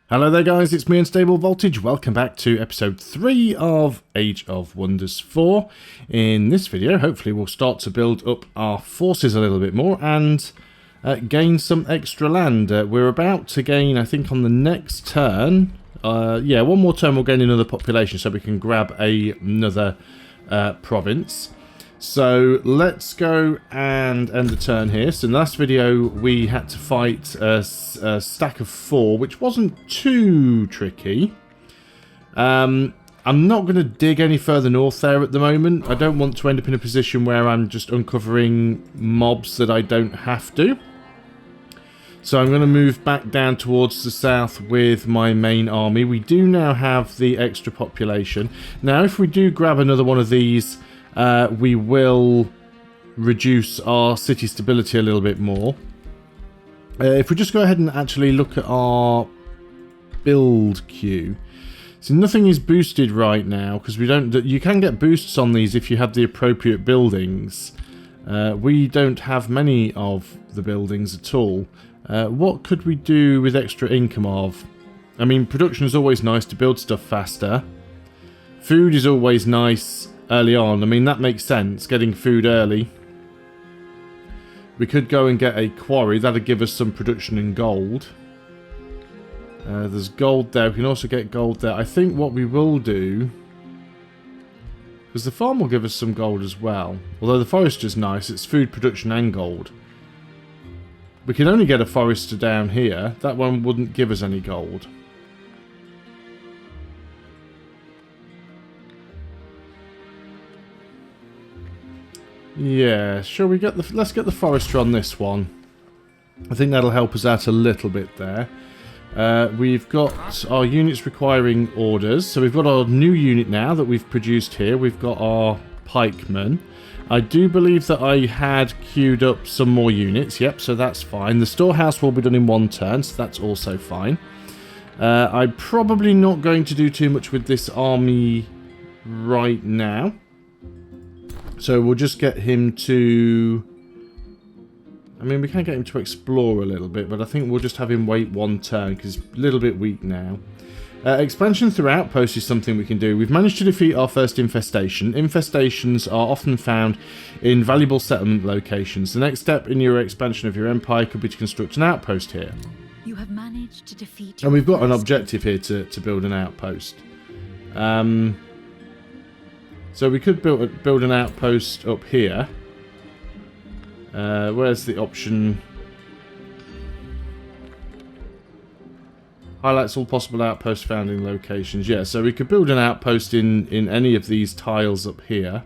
Hello there guys, it's me Unstable Voltage. Welcome back to episode 3 of Age of Wonders 4. In this video, hopefully we'll start to build up our forces a little bit more and gain some extra land. We're about to gain, I think on the next turn, one more turn we'll gain another population so we can grab another province. So let's go and end the turn here. So in the last video we had to fight a stack of 4, which wasn't too tricky. I'm not going to dig any further north there at the moment. I don't want to end up in a position where I'm just uncovering mobs that I don't have to. So I'm going to move back down towards the south with my main army. We do now have the extra population. Now if we do grab another one of these, we will reduce our city stability a little bit more. If we just go ahead and actually look at our build queue. So nothing is boosted right now because we don't. You can get boosts on these if you have the appropriate buildings. We don't have many of the buildings at all. What could we do with extra income of? I mean, production is always nice to build stuff faster. Food is always nice early on. I mean, that makes sense, getting food early. We could go and get a quarry. That'd give us some production in gold. There's gold there. We can also get gold there. I think what we will do, because the farm will give us some gold as well. Although the forester's nice, it's food production and gold. We can only get a forester down here. That one wouldn't give us any gold. Yeah, shall we get the... Let's get the forester on this one. I think that'll help us out a little bit there. We've got our units requiring orders. So we've got our new unit now that we've produced here. We've got our pikemen. I do believe that I had queued up some more units. Yep, so that's fine. The storehouse will be done in one turn, so that's also fine. I'm probably not going to do too much with this army right now. So we'll just get him to... I mean, we can get him to explore a little bit, but I think we'll just have him wait one turn, because he's a little bit weak now. Expansion through outposts is something we can do. We've managed to defeat our first infestation. Infestations are often found in valuable settlement locations. The next step in your expansion of your empire could be to construct an outpost here. You have managed to defeat. And we've got an objective here to build an outpost. So we could build an outpost up here. Where's the option? Highlights all possible outposts found in locations. Yeah, so we could build an outpost in any of these tiles up here.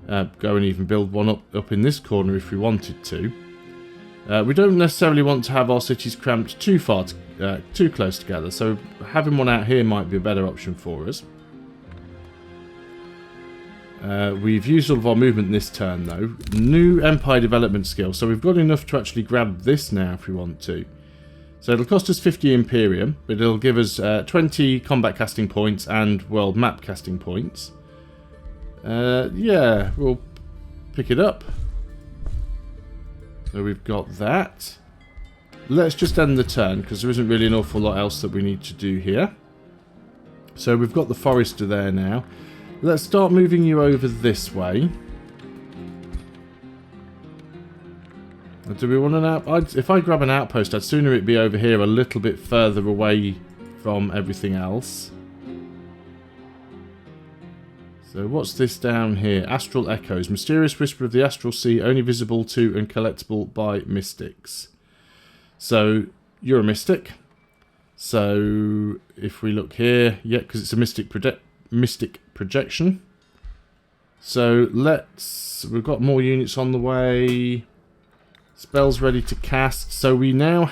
Go and even build one up in this corner if we wanted to. We don't necessarily want to have our cities cramped too close together. So having one out here might be a better option for us. We've used all of our movement this turn though. New empire development skill. So we've got enough to actually grab this now if we want to. So it'll cost us 50 Imperium, but it'll give us 20 combat casting points and world map casting points. Yeah, we'll pick it up. So we've got that. Let's just end the turn because there isn't really an awful lot else that we need to do here. So we've got the forester there now. Let's start moving you over this way. Do we want an outpost? If I grab an outpost, I'd sooner it be over here a little bit further away from everything else. So what's this down here? Astral Echoes. Mysterious whisper of the astral sea, only visible to and collectible by mystics. So you're a mystic. So if we look here, yeah, because it's a mystic projection. So we've got more units on the way. Spells ready to cast. So we now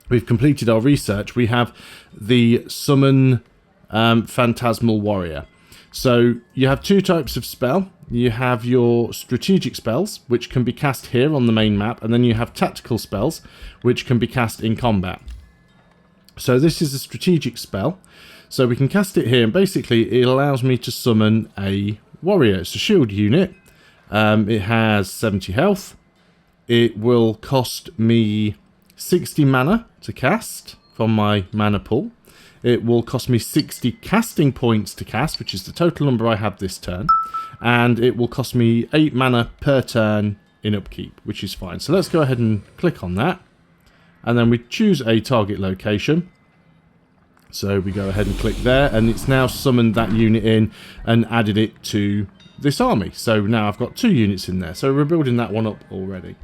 we've completed our research. We have the Summon Phantasmal Warrior. So you have two types of spell. You have your strategic spells, which can be cast here on the main map, and then you have tactical spells, which can be cast in combat. So this is a strategic spell. So we can cast it here, and basically it allows me to summon a warrior. It's a shield unit. It has 70 health. It will cost me 60 mana to cast from my mana pool. It will cost me 60 casting points to cast, which is the total number I have this turn. And it will cost me 8 mana per turn in upkeep, which is fine. So let's go ahead and click on that. And then we choose a target location. So we go ahead and click there, and it's now summoned that unit in and added it to this army. So now I've got 2 units in there. So we're building that one up already.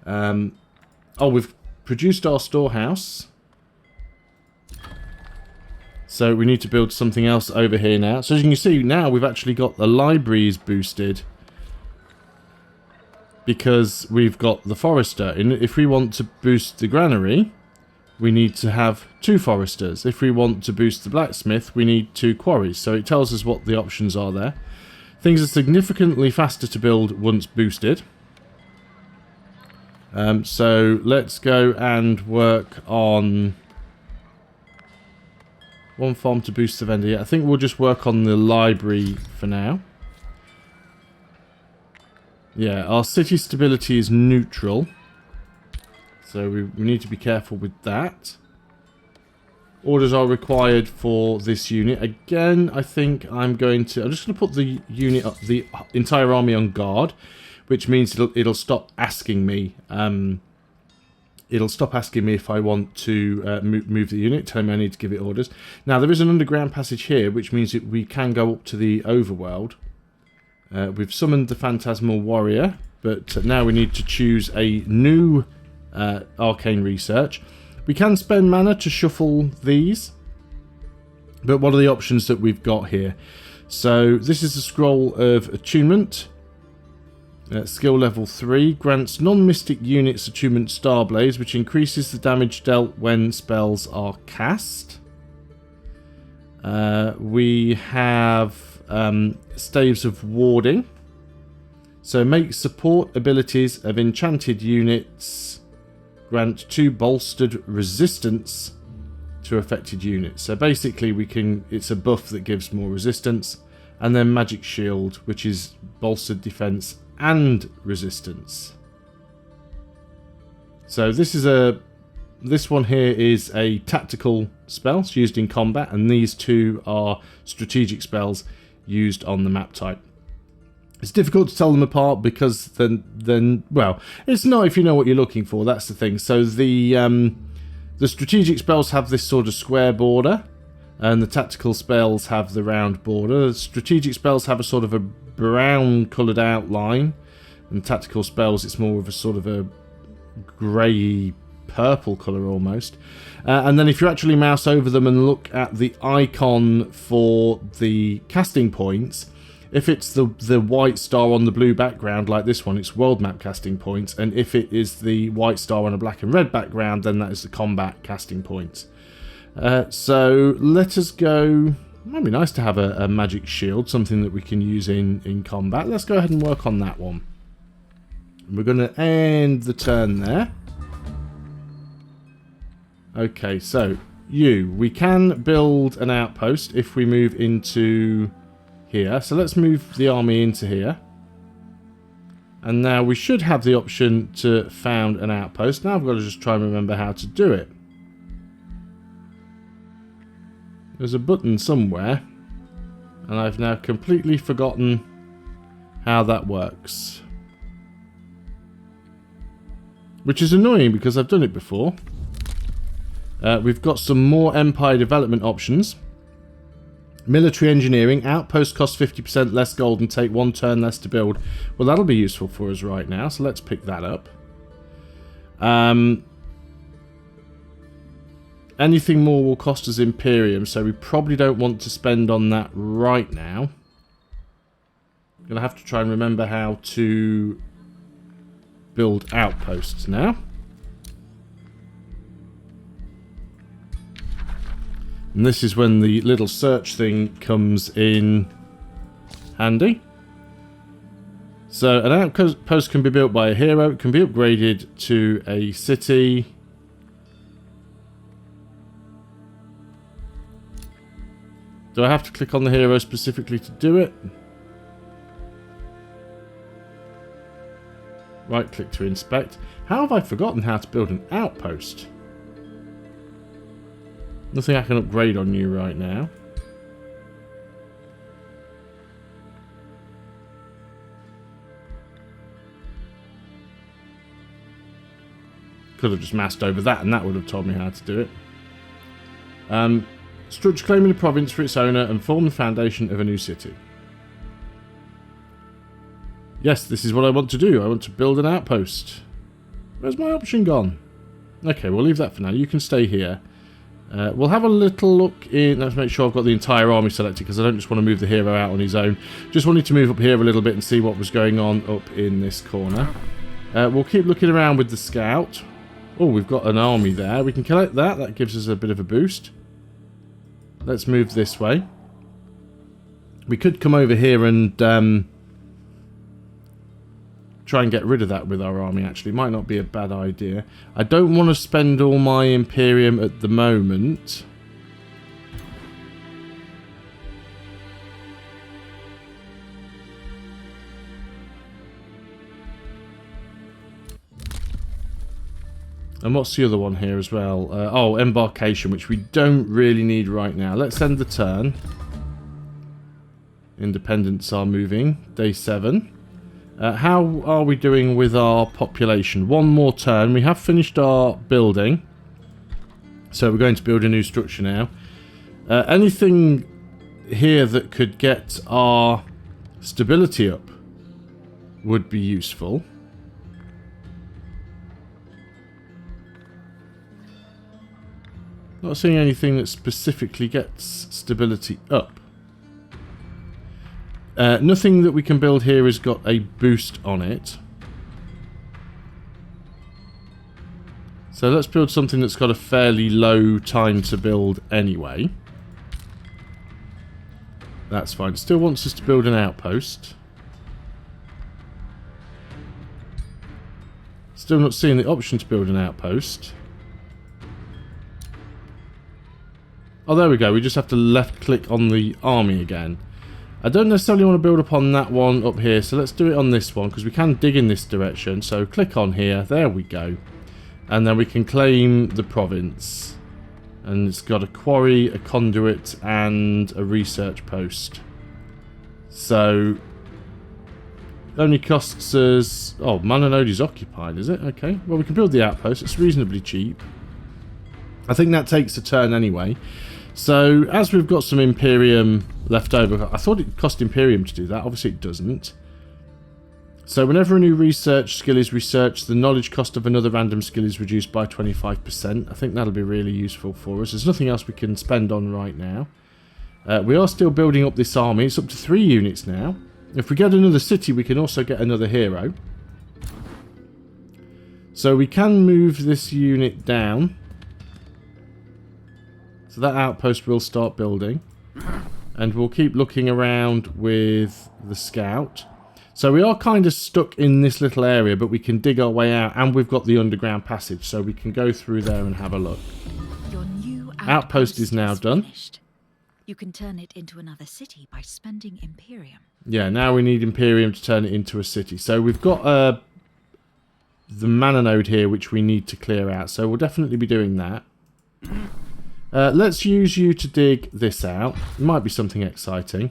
Oh, we've produced our storehouse. So we need to build something else over here now. So as you can see, now we've actually got the libraries boosted. Because we've got the forester. And if we want to boost the granary, we need to have 2 foresters. If we want to boost the blacksmith, we need 2 quarries. So it tells us what the options are there. Things are significantly faster to build once boosted. So let's go and work on one farm to boost the vendor. Yeah, I think we'll just work on the library for now. Yeah, our city stability is neutral. So we need to be careful with that. Orders are required for this unit. Again, I think I'm just going to put the unit up, the entire army on guard, which means it'll stop asking me. It'll stop asking me if I want to move the unit, telling me I need to give it orders. Now, there is an underground passage here, which means that we can go up to the overworld. We've summoned the Phantasmal Warrior, but now we need to choose a new arcane research. We can spend mana to shuffle these, but what are the options that we've got here? So this is the Scroll of Attunement. Skill level 3 grants non-mystic units attunement Starblaze, which increases the damage dealt when spells are cast. We have Staves of Warding. So make support abilities of enchanted units grant 2 bolstered resistance to affected units. So basically it's a buff that gives more resistance. And then Magic Shield, which is bolstered defense and resistance. So this one here is a tactical spell used in combat, and these 2 are strategic spells used on the map type. It's difficult to tell them apart because then well, it's not if you know what you're looking for. That's the thing. So the strategic spells have this sort of square border, and the tactical spells have the round border. The strategic spells have a sort of a brown coloured outline, and tactical spells it's more of a sort of a grey purple colour almost. And then if you actually mouse over them and look at the icon for the casting points, if it's the white star on the blue background like this one, it's world map casting points, and if it is the white star on a black and red background, then that is the combat casting points. So let us go. Might be nice to have a magic shield, something that we can use in combat. Let's go ahead and work on that one. We're going to end the turn there. Okay, so we can build an outpost if we move into here. So let's move the army into here. And now we should have the option to found an outpost. Now I've got to just try and remember how to do it. There's a button somewhere, and I've now completely forgotten how that works. Which is annoying because I've done it before. We've got some more Empire development options. Military engineering. Outpost costs 50% less gold and take 1 turn less to build. Well, that'll be useful for us right now, so let's pick that up. Anything more will cost us Imperium, so we probably don't want to spend on that right now. I'm going to have to try and remember how to build outposts now. And this is when the little search thing comes in handy. So an outpost can be built by a hero, it can be upgraded to a city. Do I have to click on the hero specifically to do it? Right click to inspect. How have I forgotten how to build an outpost? Nothing I can upgrade on you right now. Could have just massed over that and that would have told me how to do it. Structure claiming the province for its owner and form the foundation of a new city. Yes, this is what I want to do. I want to build an outpost. Where's my option gone? Okay, we'll leave that for now. You can stay here. We'll have a little look in... Let's make sure I've got the entire army selected because I don't just want to move the hero out on his own. Just wanted to move up here a little bit and see what was going on up in this corner. We'll keep looking around with the scout. Oh, we've got an army there. We can collect that. That gives us a bit of a boost. Let's move this way. We could come over here and try and get rid of that with our army, actually. Might not be a bad idea. I don't want to spend all my Imperium at the moment. And what's the other one here as well? Oh, embarkation, which we don't really need right now. Let's end the turn. Independents are moving. Day 7. How are we doing with our population? One more turn. We have finished our building. So we're going to build a new structure now. Anything here that could get our stability up would be useful. Not seeing anything that specifically gets stability up. Nothing that we can build here has got a boost on it. So let's build something that's got a fairly low time to build anyway. That's fine. It still wants us to build an outpost. Still not seeing the option to build an outpost. Oh, there we go. We just have to left click on the army again. I don't necessarily want to build upon that one up here, so let's do it on this one because we can dig in this direction. So click on here. There we go. And then we can claim the province. And it's got a quarry, a conduit, and a research post. So it only costs us... Oh, Mananode is occupied, is it? Okay. Well, we can build the outpost. It's reasonably cheap. I think that takes a turn anyway. So, as we've got some Imperium left over, I thought it cost Imperium to do that. Obviously, it doesn't. So, whenever a new research skill is researched, the knowledge cost of another random skill is reduced by 25%. I think that'll be really useful for us. There's nothing else we can spend on right now. We are still building up this army. It's up to 3 units now. If we get another city, we can also get another hero. So, we can move this unit down. So that outpost will start building. And we'll keep looking around with the scout. So we are kind of stuck in this little area, but we can dig our way out. And we've got the underground passage, so we can go through there and have a look. Your new Outpost is now done. finished. You can turn it into another city by spending Imperium. Yeah, now we need Imperium to turn it into a city. So we've got the mana node here, which we need to clear out. So we'll definitely be doing that. Let's use you to dig this out. It might be something exciting.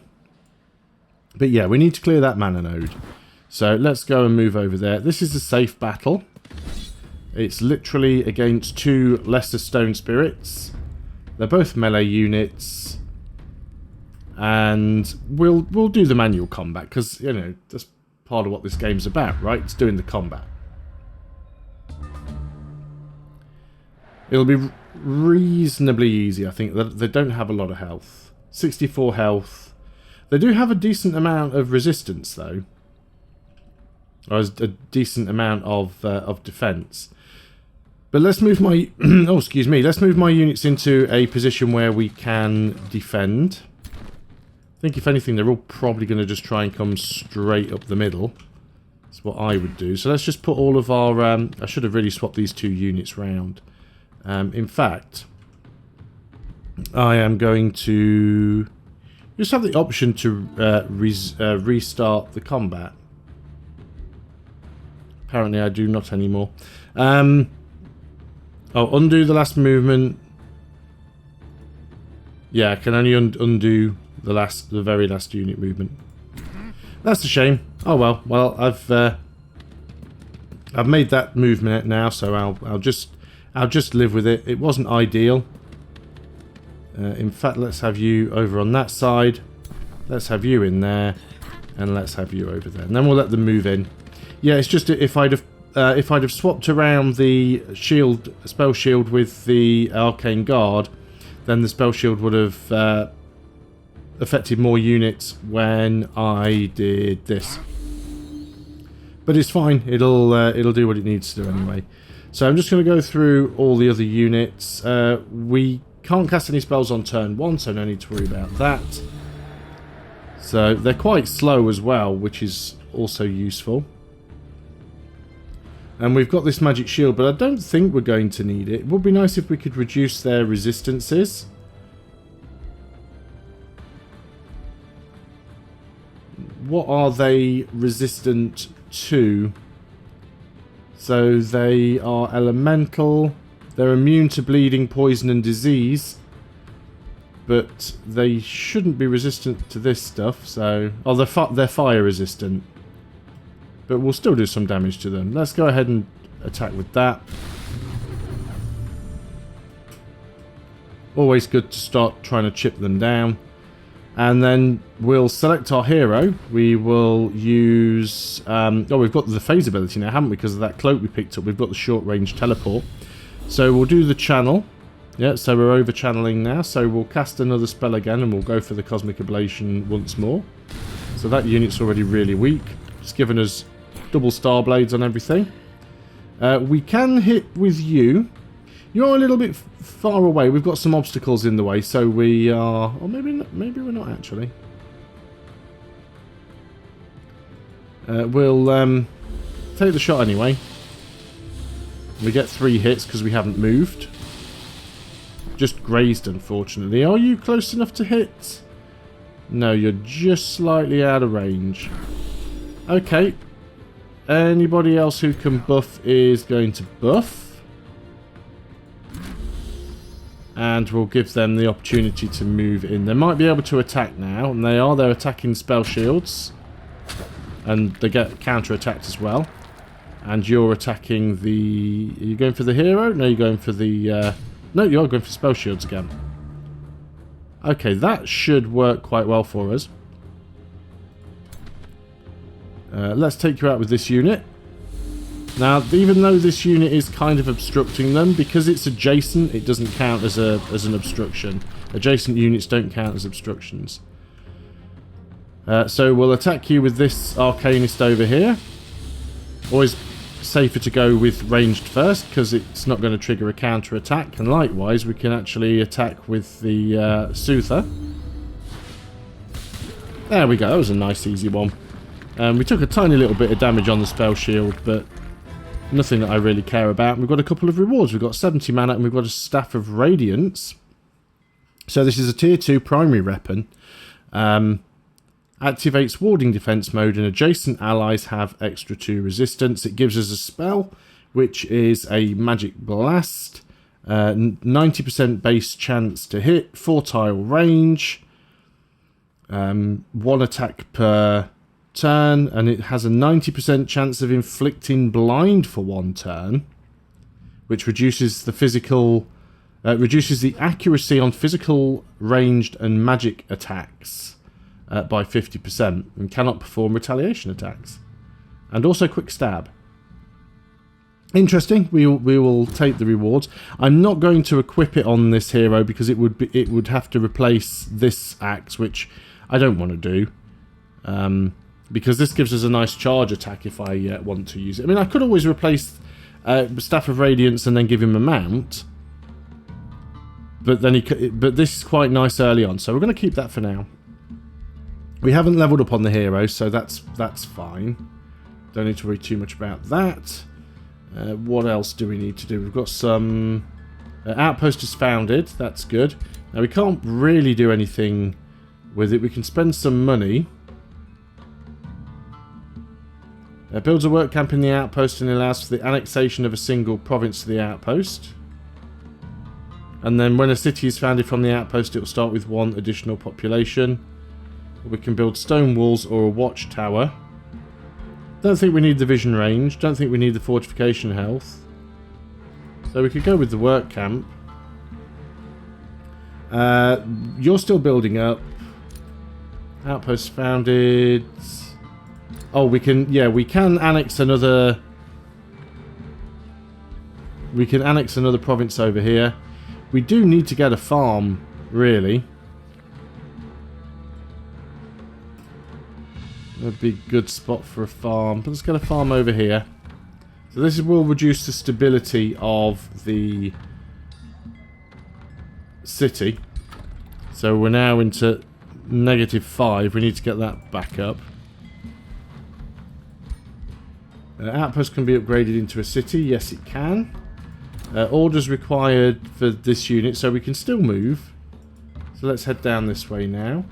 But yeah, we need to clear that mana node. So let's go and move over there. This is a safe battle. It's literally against 2 lesser stone spirits. They're both melee units. And we'll do the manual combat because, you know, that's part of what this game's about, right? It's doing the combat. It'll be reasonably easy, I think. They don't have a lot of health. 64 health. They do have a decent amount of resistance, though. Or a decent amount of defense. But let's move my... oh, excuse me. Let's move my units into a position where we can defend. I think, if anything, they're all probably going to just try and come straight up the middle. That's what I would do. So let's just put all of our... I should have really swapped these 2 units round. In fact, I am going to just have the option to restart the combat. Apparently I do not anymore. Oh, undo the last movement. Yeah, I can only undo the very last unit movement. That's a shame. Oh well. Well, I've made that movement now, so I'll just live with it. It wasn't ideal. In fact, let's have you over on that side. Let's have you in there, and let's have you over there, and then we'll let them move in. Yeah, it's just if I'd have swapped around the spell shield with the arcane guard, then the spell shield would have affected more units when I did this. But it's fine. It'll do what it needs to do anyway. So I'm just going to go through all the other units. We can't cast any spells on turn 1, so no need to worry about that. So they're quite slow as well, which is also useful. And we've got this magic shield, but I don't think we're going to need it. It would be nice if we could reduce their resistances. What are they resistant to? So they are elemental. They're immune to bleeding, poison and disease. But they shouldn't be resistant to this stuff. So, oh, they're fire resistant. But we'll still do some damage to them. Let's go ahead and attack with that. Always good to start trying to chip them down. And then we'll select our hero. We will use... oh, we've got the phase ability now, haven't we? Because of that cloak we picked up. We've got the short-range teleport. So we'll do the channel. Yeah, so we're over-channeling now. So we'll cast another spell again, and we'll go for the Cosmic Ablation once more. So that unit's already really weak. It's given us double star blades on everything. We can hit with you. You're a little bit far away. We've got some obstacles in the way, so we are... Or maybe we're not actually. We'll take the shot anyway. We get 3 hits because we haven't moved. Just grazed, unfortunately. Are you close enough to hit? No, you're just slightly out of range. Okay. Anybody else who can buff is going to buff. And we'll give them the opportunity to move in. They might be able to attack now, and they are. They're attacking spell shields. And they get counter-attacked as well. And you're attacking the... Are you going for the hero? No, you're going for the... No, you're going for spell shields again. Okay, that should work quite well for us. Let's take you out with this unit. Now, even though this unit is kind of obstructing them, because it's adjacent, it doesn't count as an obstruction. Adjacent units don't count as obstructions. So we'll attack you with this Arcanist over here. Always safer to go with ranged first, because it's not going to trigger a counter attack. And likewise, we can actually attack with the Soother. There we go, that was a nice easy one. We took a tiny little bit of damage on the spell shield, but nothing that I really care about. We've got a couple of rewards. We've got 70 mana and we've got a Staff of Radiance. So this is a tier 2 primary weapon. Activates warding defense mode and adjacent allies have extra 2 resistance. It gives us a spell, which is a magic blast. 90% base chance to hit, 4 tile range. 1 attack per turn, and it has a 90% chance of inflicting blind for 1 turn, which reduces the reduces the accuracy on physical, ranged, and magic attacks by 50%, and cannot perform retaliation attacks, and also quick stab. Interesting. We will take the rewards. I'm not going to equip it on this hero because it would have to replace this axe, which I don't want to do. Because this gives us a nice charge attack if I want to use it. I mean, I could always replace Staff of Radiance and then give him a mount. But then but this is quite nice early on, so we're going to keep that for now. We haven't leveled up on the hero, so that's fine. Don't need to worry too much about that. What else do we need to do? We've got some... Outpost is founded, that's good. Now, we can't really do anything with it. We can spend some money. Builds a work camp in the outpost and allows for the annexation of a single province to the outpost. And then when a city is founded from the outpost, it will start with 1 additional population. We can build stone walls or a watchtower. Don't think we need the vision range. Don't think we need the fortification health. So we could go with the work camp. You're still building up. Outpost founded. Oh, we can annex another. We can annex another province over here. We do need to get a farm, really. That'd be a good spot for a farm. But let's get a farm over here. So this will reduce the stability of the city. So we're now into -5. We need to get that back up. Outpost can be upgraded into a city. Yes, it can. Orders required for this unit, so we can still move. So let's head down this way now.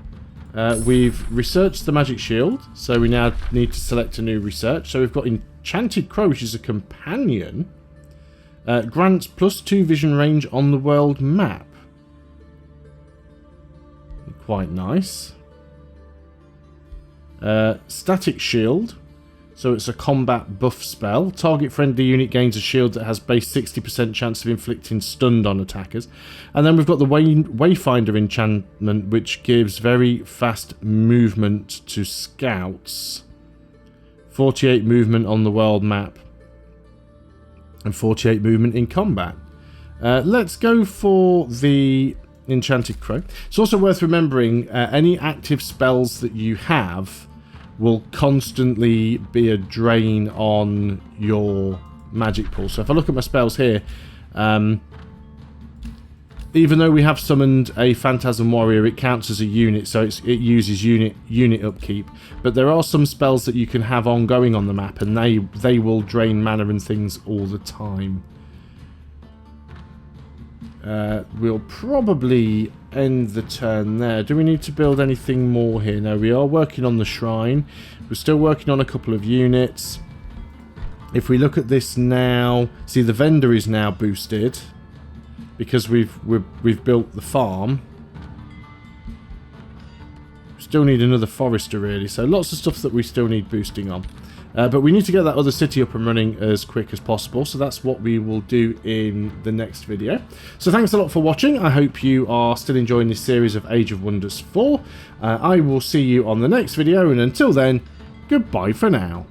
We've researched the magic shield, so we now need to select a new research. So we've got Enchanted Crow, which is a companion. Grants +2 vision range on the world map. Quite nice. Static shield. So it's a combat buff spell. Target friendly unit gains a shield that has base 60% chance of inflicting stunned on attackers. And then we've got the Wayfinder enchantment, which gives very fast movement to scouts. 48 movement on the world map. And 48 movement in combat. Let's go for the Enchanted Crow. It's also worth remembering any active spells that you have will constantly be a drain on your magic pool. So if I look at my spells here, even though we have summoned a Phantasm Warrior, it counts as a unit, so it uses unit upkeep. But there are some spells that you can have ongoing on the map, and they will drain mana and things all the time. We'll probably end the turn there. Do we need to build anything more here? No, we are working on the shrine. We're still working on a couple of units. If we look at this now, see the vendor is now boosted because we've built the farm. Still need another forester really, so lots of stuff that we still need boosting on. But we need to get that other city up and running as quick as possible, so that's what we will do in the next video. So thanks a lot for watching. I hope you are still enjoying this series of Age of Wonders 4. I will see you on the next video, and until then, goodbye for now.